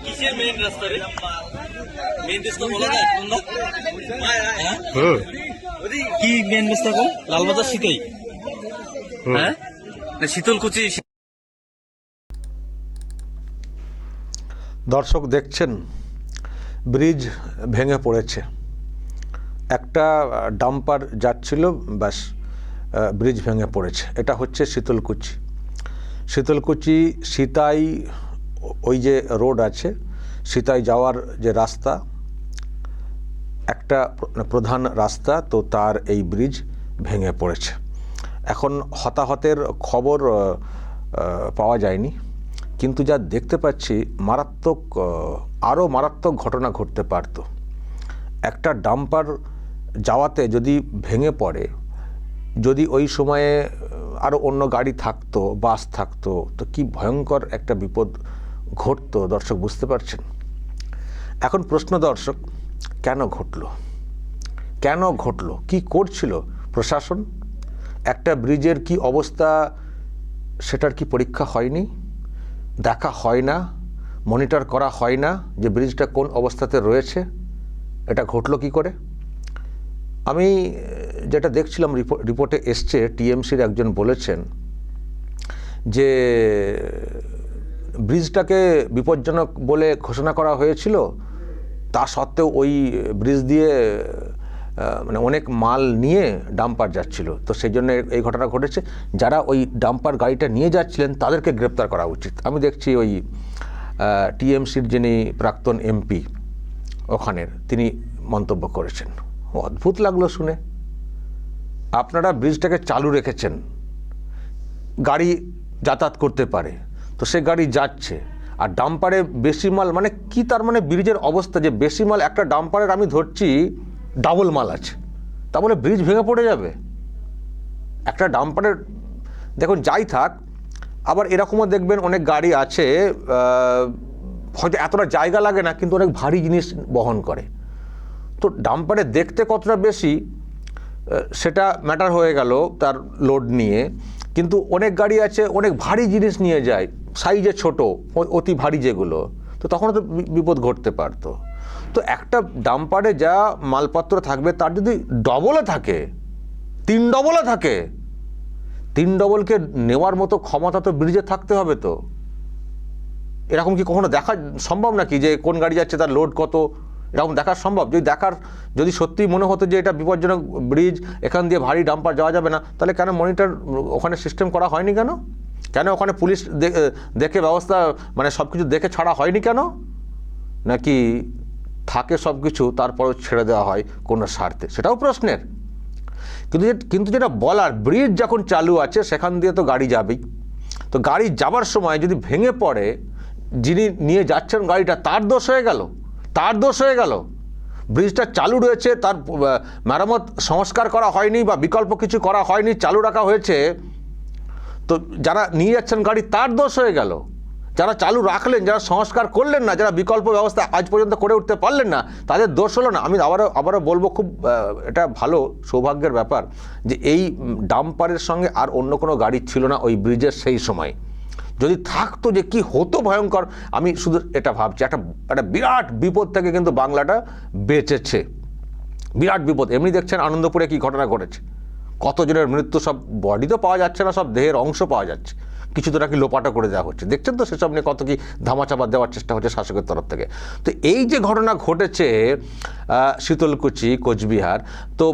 কিসের মেইন রাস্তা রে? মেইন রাস্তা বলা যায় কি মেইন রাস্তা? কোন লালবাজার শীতই? হ্যাঁ, শীতলকুচি। দর্শক দেখছেন ব্রিজ ভেঙে পড়েছে, একটা ডাম্পার যাচ্ছিল, ব্যাস ব্রিজ ভেঙে পড়েছে। এটা হচ্ছে শীতলকুচি সিতাই, ওই যে রোড আছে সিতাই যাওয়ার যে রাস্তা, একটা প্রধান রাস্তা, তো তার এই ব্রিজ ভেঙে পড়েছে। এখন হতাহতের খবর পাওয়া যায়নি, কিন্তু যা দেখতে পাচ্ছি মারাত্মক, আরও মারাত্মক ঘটনা ঘটতে পারত। একটা ডাম্পার যাওয়াতে যদি ভেঙে পড়ে, যদি ওই সময়ে আরও অন্য গাড়ি থাকতো, বাস থাকতো, তো কি ভয়ঙ্কর একটা বিপদ ঘটতো দর্শক, বুঝতে পারছেন? এখন প্রশ্ন দর্শক, কেন ঘটলো? কি করছিল প্রশাসন? একটা ব্রিজের কি অবস্থা সেটার কি পরীক্ষা হয়নি, দেখা হয় না, মনিটর করা হয় না যে ব্রিজটা কোন অবস্থাতে রয়েছে? এটা ঘটলো কি করে? আমি যেটা দেখছিলাম রিপোর্টে এসছে, টিএমসির একজন বলেছেন যে ব্রিজটাকে বিপজ্জনক বলে ঘোষণা করা হয়েছিল, তা সত্ত্বেও ওই ব্রিজ দিয়ে মানে অনেক মাল নিয়ে ডাম্পার যাচ্ছিল, তো সেই জন্য এই ঘটনা ঘটেছে। যারা ওই ডাম্পার গাড়িটা নিয়ে যাচ্ছিলেন তাদেরকে গ্রেপ্তার করা উচিত। আমি দেখছি ওই টিএমসির যিনি প্রাক্তন এমপি ওখানের, তিনি মন্তব্য করেছেন। অদ্ভুত লাগলো শুনে। আপনারা ব্রিজটাকে চালু রেখেছেন, গাড়ি যাতায়াত করতে পারে, তো সে গাড়ি যাচ্ছে, আর ডাম্পারে বেশি মাল, মানে কি তার মানে ব্রিজের অবস্থা যে বেশি মাল, একটা ডাম্পারের আমি ধরছি ডাবল মাল আছে, তা বলে ব্রিজ ভেঙে পড়ে যাবে? একটা ডাম্পারের দেখুন যাই থাক, আবার এরকমও দেখবেন অনেক গাড়ি আছে হয়তো এতটা জায়গা লাগে না, কিন্তু অনেক ভারী জিনিস বহন করে, তো ডাম্পারে দেখতে কতটা বেশি সেটা ম্যাটার হয়ে গেল তার লোড নিয়ে, কিন্তু অনেক গাড়ি আছে অনেক ভারী জিনিস নিয়ে যায়, সাইজে ছোট, অতি ভারী যেগুলো, তো তখনও তো বিপদ ঘটতে পারতো। তো একটা ডাম্পারে যা মালপত্র থাকবে তার যদি ডবলে থাকে, 3 ডবলে থাকে, 3 ডবলকে নেওয়ার মতো ক্ষমতা তো ব্রিজে থাকতে হবে। তো এরকম কি কখনো দেখা সম্ভব নাকি যে কোন গাড়ি যাচ্ছে তার লোড কত, এরকম দেখা সম্ভব? যদি সত্যি মনে হতো যে এটা বিপজ্জনক ব্রিজ, এখান দিয়ে ভারী ডাম্পার যাওয়া যাবে না, তাহলে কেন মনিটর ওখানে সিস্টেম করা হয়নি? কেন ওখানে পুলিশ দেখে ব্যবস্থা, মানে সব কিছু দেখে ছাড়া হয়নি কেন? নাকি থাকে সব কিছু তারপরেও ছেড়ে দেওয়া হয় কোনো স্বার্থে? সেটাও প্রশ্নের। কিন্তু যেটা বলার, ব্রিজ যখন চালু আছে সেখান দিয়ে তো গাড়ি যাবেই, তো গাড়ি যাবার সময় যদি ভেঙে পড়ে, যিনি নিয়ে যাচ্ছেন গাড়িটা, তার দোষ হয়ে গেল। ব্রিজটা চালু রয়েছে, তার মেরামত সংস্কার করা হয়নি বা বিকল্প কিছু করা হয়নি, চালু রাখা হয়েছে, তো যারা নিয়ে যাচ্ছেন গাড়ি তার দোষ হয়ে গেল। যারা চালু রাখলেন, যারা সংস্কার করলেন না, যারা বিকল্প ব্যবস্থা আজ পর্যন্ত করে উঠতে পারলেন না, তাদের দোষ হলো না? আমি আবারও বলবো, খুব এটা ভালো সৌভাগ্যের ব্যাপার যে এই ডাম্পারের সঙ্গে আর অন্য কোনো গাড়ি ছিল না ওই ব্রিজের সেই সময়। যদি থাকতো যে কি হতো ভয়ঙ্কর। আমি শুধু এটা ভাবছি, একটা বিরাট বিপদ থেকে কিন্তু বাংলাটা বেঁচেছে, বিরাট বিপদ। এমনি দেখছেন আনন্দপুরে কি ঘটনা ঘটেছে, কতজনের মৃত্যু, সব বডি তো পাওয়া যাচ্ছে না, সব দেহের অংশ পাওয়া যাচ্ছে, কিছু তো নাকি লোপাটা করে দেওয়া হচ্ছে, দেখছেন তো, সেসব নিয়ে কত কি ধামাচাপা দেওয়ার চেষ্টা হচ্ছে শাসকের তরফ থেকে। তো এই যে ঘটনা ঘটেছে শীতলকুচি, কোচবিহার, তো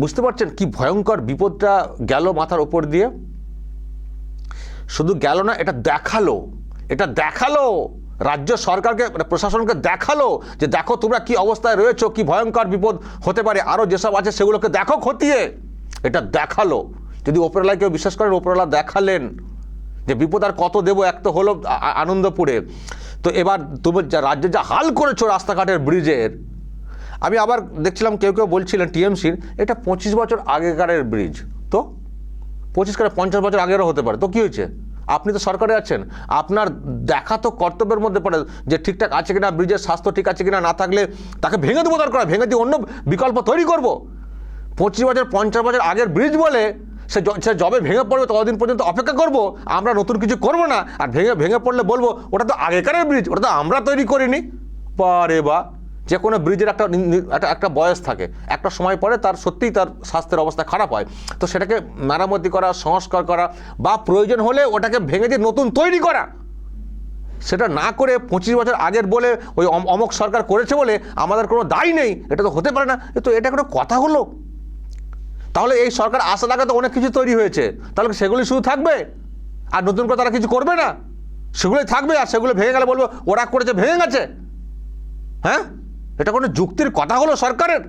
বুঝতে পারছেন কি ভয়ঙ্কর বিপদটা গেল মাথার ওপর দিয়ে। শুধু গেল না, এটা দেখালো রাজ্য সরকারকে, প্রশাসনকে দেখালো যে দেখো তোমরা কি অবস্থায় রয়েছো, কি ভয়ঙ্কর বিপদ হতে পারে, আরও যেসব আছে সেগুলোকে দেখো খতিয়ে। এটা দেখালো। যদি ওপরওয়ালা কেউ বিশ্বাস করেন, ওপরওয়ালা দেখালেন যে বিপদ আর কত দেবো। এক তো হলো আনন্দপুরে, তো এবার তুমি রাজ্যে যা হাল করেছো রাস্তাঘাটের, ব্রিজের। আমি আবার দেখছিলাম কেউ বলছিলেন টিএমসির, এটা 25 বছর আগেকারের ব্রিজ, তো 25 50 বছর আগেরও হতে পারে, তো কি হয়েছে? আপনি তো সরকারে আছেন, আপনার দেখা তো কর্তব্যের মধ্যে পড়ে যে ঠিকঠাক আছে কিনা, ব্রিজের স্বাস্থ্য ঠিক আছে কিনা, না থাকলে তাকে ভেঙে দেবো, দরকার ভেঙে দিয়ে অন্য বিকল্প তৈরি করব। 25 বছর 50 বছর আগের ব্রিজ বলে সে যবে ভেঙে পড়বে ততদিন পর্যন্ত অপেক্ষা করব, আমরা নতুন কিছু করব না। আর ভেঙে পড়লে বলবো ওটা তো আগেকারের ব্রিজ, ওটা তো আমরা তৈরি করিনি। বারে বা, যে কোনো ব্রিজের একটা বয়স থাকে, একটা সময় পরে তার সত্যিই তার স্বাস্থ্যের অবস্থা খারাপ হয়, তো সেটাকে মেরামতি করা, সংস্কার করা, বা প্রয়োজন হলে ওটাকে ভেঙে দিয়ে নতুন তৈরি করা, সেটা না করে 25 বছর আগের বলে ওই অমক সরকার করেছে বলে আমাদের কোনো দায় নেই, এটা তো হতে পারে না। তো এটা কোনো কথা হলো? তাহলে এই সরকার আসার আগে তো অনেক কিছু তৈরি হয়েছে, তাহলে সেগুলি শুধু থাকবে আর নতুন করে তারা কিছু করবে না? সেগুলোই থাকবে আর সেগুলো ভেঙে গেলে বলবো ওরা করেছে, ভেঙে গেছে। হ্যাঁ, এটা কোনো যুক্তির কথা হলো সরকারের?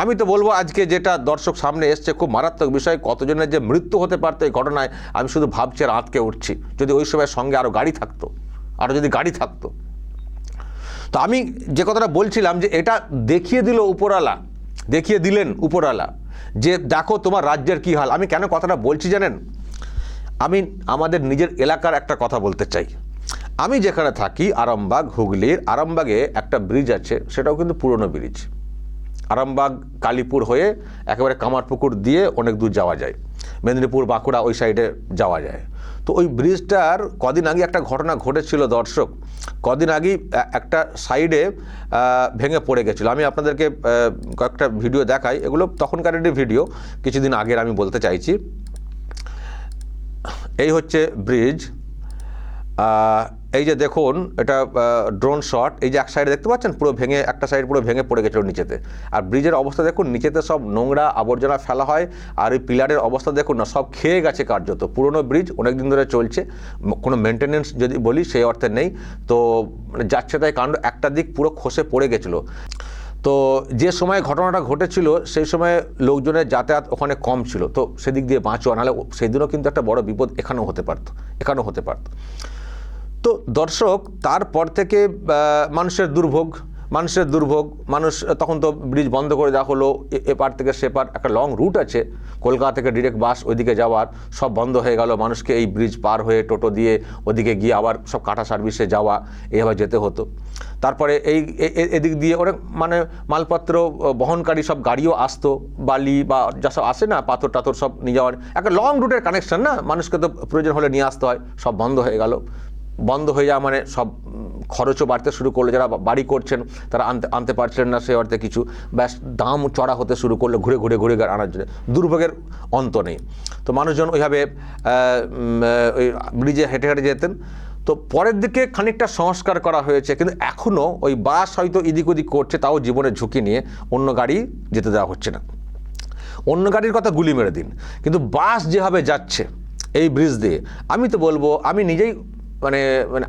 আমি তো বলবো আজকে যেটা দর্শক সামনে এসছে খুব মারাত্মক বিষয়, কতজনের যে মৃত্যু হতে পারতো এই ঘটনায়, আমি শুধু ভাবছি আর আঁতকে উঠছি। যদি ওই সময় সঙ্গে আরও গাড়ি থাকতো, আরও যদি গাড়ি থাকতো। তো আমি যে কথাটা বলছিলাম যে এটা দেখিয়ে দিল উপরওয়ালা, দেখিয়ে দিলেন উপরওয়ালা যে দেখো তোমার রাজ্যের কী হাল। আমি কেন কথাটা বলছি জানেন? আমি আমাদের নিজের এলাকার একটা কথা বলতে চাই। আমি যেখানে থাকি আরামবাগ, হুগলির আরামবাগে একটা ব্রিজ আছে, সেটাও কিন্তু পুরনো ব্রিজ। আরামবাগ কালীপুর হয়ে একেবারে কামারপুকুর দিয়ে অনেক দূর যাওয়া যায়, মেদিনীপুর বাঁকুড়া ওই সাইডে যাওয়া যায়। তো ওই ব্রিজটার কদিন আগে একটা ঘটনা ঘটেছিল দর্শক, কদিন আগেই একটা সাইডে ভেঙে পড়ে গেছিলো। আমি আপনাদেরকে কয়েকটা ভিডিও দেখাই, এগুলো তখনকারেরই ভিডিও, কিছুদিন আগের আমি বলতে চাইছি। এই হচ্ছে ব্রিজ, এই যে দেখুন এটা ড্রোন শট, এই যে এক সাইডে দেখতে পাচ্ছেন পুরো ভেঙে, একটা সাইড পুরো ভেঙে পড়ে গেছিলো নিচেতে। আর ব্রিজের অবস্থা দেখুন, নিচেতে সব নোংরা আবর্জনা ফেলা হয়, আর এই পিলারের অবস্থা দেখুন না, সব খেয়ে গেছে কার্যত। পুরনো ব্রিজ, অনেক দিন ধরে চলছে, কোনো মেনটেনেন্স যদি বলি সেই অর্থে নেই। তো মানে যাচ্ছে তাই কাণ্ড, একটা দিক পুরো খসে পড়ে গেছিলো। তো যে সময় ঘটনাটা ঘটেছিল সেই সময় লোকজনের যাতায়াত ওখানে কম ছিল, তো সেদিক দিয়ে বাঁচোয়া, নাহলে সেদিনও কিন্তু একটা বড় বিপদ এখানেও হতে পারত। তো দর্শক, তারপর থেকে মানুষের দুর্ভোগ, মানুষ তখন তো ব্রিজ বন্ধ করে দেওয়া হলো, এপার থেকে সেপার একটা লং রুট আছে, কলকাতা থেকে ডিরেক্ট বাস ওইদিকে যাওয়ার, সব বন্ধ হয়ে গেল। মানুষকে এই ব্রিজ পার হয়ে টোটো দিয়ে ওদিকে গিয়ে আবার সব কাটা সার্ভিসে যাওয়া, এইভাবে যেতে হতো। তারপরে এদিক দিয়ে অনেক মানে মালপত্র বহনকারী সব গাড়িও আসতো, বালি বা যা সব আসে না, পাথর টাথর সব নিয়ে যাওয়ার একটা লং রুটের কানেকশন না, মানুষকে তো প্রয়োজন হলে নিয়ে আসতে হয়। সব বন্ধ হয়ে গেল, বন্ধ হয়ে যাওয়া মানে সব খরচও বাড়তে শুরু করলো, যারা বাড়ি করছেন তারা আনতে পারছিলেন না সেই অর্থে কিছু, ব্যাস দাম চড়া হতে শুরু করলো ঘুরে আনার জন্য, দুর্ভোগের অন্ত নেই। তো মানুষজন ওইভাবে ওই ব্রিজে হেঁটে যেতেন। তো পরের দিকে খানিকটা সংস্কার করা হয়েছে, কিন্তু এখনও ওই বাস হয়তো এদিক ওদিক করছে, তাও জীবনের ঝুঁকি নিয়ে অন্য গাড়ি যেতে দেওয়া হচ্ছে না। অন্য গাড়ির কথা গুলি মেরে দিন, কিন্তু বাস যেভাবে যাচ্ছে এই ব্রিজ দিয়ে, আমি তো বলবো আমি নিজেই মানে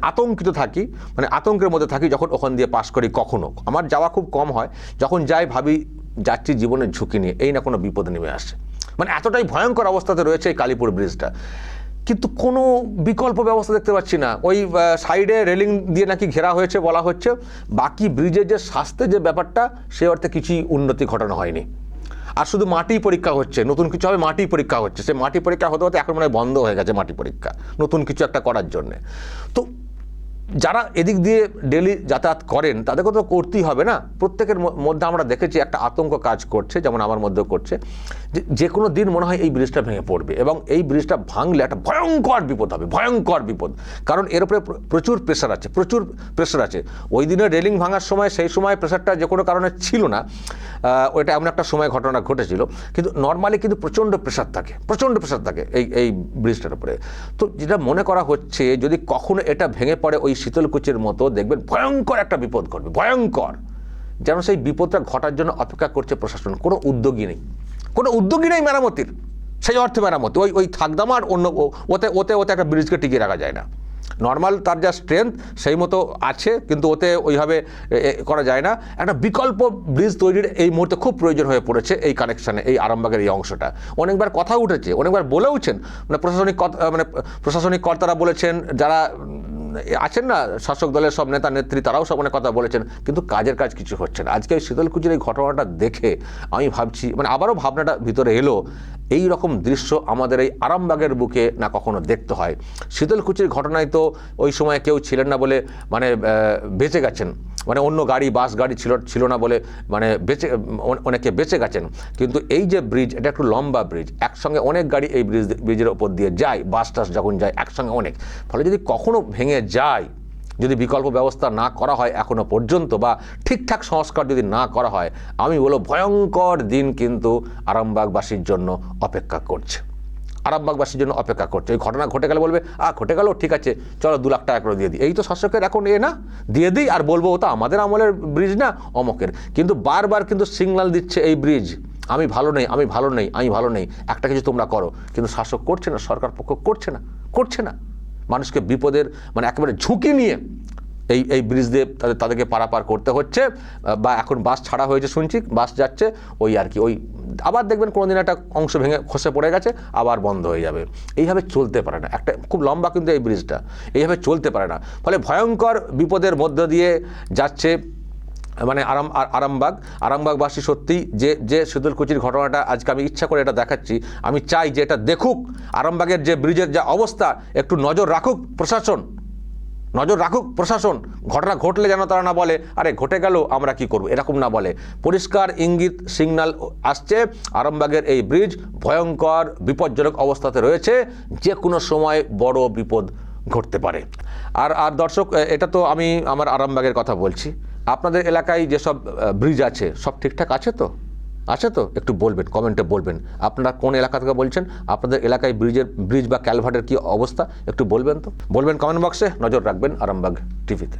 আতঙ্কিত থাকি, মানে আতঙ্কের মধ্যে থাকি যখন ওখান দিয়ে পাস করি। কখনো আমার যাওয়া খুব কম হয়, যখন যাই ভাবি যাচ্ছি জীবনের ঝুঁকি নিয়ে, এই না কোনো বিপদ নেমে আসে। মানে এতটাই ভয়ঙ্কর অবস্থাতে রয়েছে এই কালীপুর ব্রিজটা, কিন্তু কোনো বিকল্প ব্যবস্থা দেখতে পাচ্ছি না। ওই সাইডে রেলিং দিয়ে নাকি ঘেরা হয়েছে বলা হচ্ছে, বাকি ব্রিজের যে স্বাস্থ্যের যে ব্যাপারটা সে অর্থে কিছুই উন্নতি ঘটানো হয়নি। আর শুধু মাটি পরীক্ষা হচ্ছে, নতুন কিছু হবে মাটি পরীক্ষা হচ্ছে, সে মাটি পরীক্ষা হতে হতে এখন মনে হয় বন্ধ হয়ে গেছে মাটি পরীক্ষা, নতুন কিছু একটা করার জন্যে। তো যারা এদিক দিয়ে ডেলি যাতায়াত করেন তাদেরকে তো করতেই হবে না। প্রত্যেকের মধ্যে আমরা দেখেছি একটা আতঙ্ক কাজ করছে, যেমন আমার মধ্যেও করছে, যে কোনো দিন মনে হয় এই ব্রিজটা ভেঙে পড়বে, এবং এই ব্রিজটা ভাঙলে একটা ভয়ঙ্কর বিপদ হবে, ভয়ঙ্কর বিপদ। কারণ এর উপরে প্রচুর প্রেশার আছে। ওই দিনের রেলিং ভাঙার সময় সেই সময় প্রেশারটা যে কোনো কারণে ছিল না, ওইটা এমন একটা সময় ঘটনা ঘটেছিল, কিন্তু নর্মালি কিন্তু প্রচণ্ড প্রেশার থাকে এই ব্রিজটার উপরে। তো যেটা মনে করা হচ্ছে, যদি কখনো এটা ভেঙে পড়ে ওই শীতলকুচির মতো, দেখবেন ভয়ঙ্কর একটা বিপদ ঘটবে, ভয়ঙ্কর। যেন সেই বিপদটা ঘটার জন্য অপেক্ষা করছে প্রশাসন, কোনো উদ্যোগী নেই মেরামতির, সেই অর্থে মেরামতি ওই থাকদামার অন্য ওতে একটা ব্রিজকে টিকিয়ে রাখা যায় না। নর্মাল তার যা স্ট্রেংথ সেই মতো আছে, কিন্তু ওতে ওইভাবে করা যায় না। একটা বিকল্প ব্রিজ তৈরির এই মুহূর্তে খুব প্রয়োজন হয়ে পড়েছে এই কানেকশানে, এই আরামবাগের এই অংশটা। অনেকবার কথা উঠেছে, অনেকবার বলেওছেন, মানে প্রশাসনিক কর্তারা বলেছেন, যারা আছেন না শাসক দলের সব নেতা নেত্রী, তারাও সব অনেক কথা বলেছেন, কিন্তু কাজের কাজ কিছু হচ্ছে না। আজকে ওই শীতলকুচির এই ঘটনাটা দেখে আমি ভাবছি, মানে আবারও ভাবনাটা ভিতরে এলো, এই রকম দৃশ্য আমাদের এই আরামবাগের বুকে না কখনো দেখতে হয়। শীতলকুচির ঘটনায় তো ওই সময় কেউ ছিলেন না বলে মানে বেঁচে গেছেন, মানে অন্য গাড়ি বাস গাড়ি ছিল না বলে মানে অনেকে বেঁচে গেছেন। কিন্তু এই যে ব্রিজ, এটা একটু লম্বা ব্রিজ, একসঙ্গে অনেক গাড়ি এই ব্রিজের ওপর দিয়ে যায়, বাস টাস যখন যায় একসঙ্গে অনেক, ফলে যদি কখনো ভেঙে যায়, যদি বিকল্প ব্যবস্থা না করা হয় এখনো পর্যন্ত, বা ঠিকঠাক সংস্কার যদি না করা হয়, আমি বলবো ভয়ঙ্কর দিন কিন্তু আরামবাগবাসীর জন্য অপেক্ষা করছে। আরামবাগবাসীর জন্য অপেক্ষা করছে। এই ঘটনা ঘটে গেলে বলবে ঘটে গেল, ঠিক আছে চলো 2 লাখ টাকা করে দিয়ে দিই। এই তো শাসকের এখন না, দিয়ে দিই আর বলবো ওটা আমাদের আমলের ব্রিজ না অমকের। কিন্তু বারবার কিন্তু সিগন্যাল দিচ্ছে এই ব্রিজ আমি ভালো নেই, আমি ভালো নেই, আমি ভালো নেই, একটা কিছু তোমরা করো। কিন্তু শাসক করছে না, সরকার পক্ষ করছে না। মানুষকে বিপদের মানে একেবারে ঝুঁকি নিয়ে এই ব্রিজ দিয়ে তাদেরকে পারাপার করতে হচ্ছে। বা এখন বাস ছাড়া হয়েছে শুনছি, বাস যাচ্ছে ওই আর কি, ওই আবার দেখবেন কোনোদিন একটা অংশ ভেঙে খসে পড়ে গেছে, আবার বন্ধ হয়ে যাবে। এইভাবে চলতে পারে না, একটা খুব লম্বা কিন্তু এই ব্রিজটা, এইভাবে চলতে পারে না। ফলে ভয়ঙ্কর বিপদের মধ্য দিয়ে যাচ্ছে মানে আরামবাগবাসী। সত্যি যে শীতলকুচির ঘটনাটা আজকে আমি ইচ্ছা করে এটা দেখাচ্ছি, আমি চাই যে এটা দেখুক, আরামবাগের যে ব্রিজের যা অবস্থা একটু নজর রাখুক প্রশাসন। ঘটনা ঘটলে যেন তারা না বলে আরে ঘটে গেল আমরা কি করব, এরকম না বলে। পরিষ্কার ইঙ্গিত সিগন্যাল আসছে, আরামবাগের এই ব্রিজ ভয়ঙ্কর বিপজ্জনক অবস্থাতে রয়েছে, যে কোনো সময় বড় বিপদ ঘটতে পারে। আর দর্শক, এটা তো আমি আমার আরামবাগের কথা বলছি, আপনাদের এলাকায় যেসব ব্রিজ আছে সব ঠিকঠাক আছে তো একটু বলবেন, কমেন্টে বলবেন আপনারা কোন এলাকা থেকে বলছেন, আপনাদের এলাকায় ব্রিজ বা ক্যালভার্টের কি অবস্থা একটু বলবেন কমেন্ট বক্সে। নজর রাখবেন আরামবাগ টিভিতে।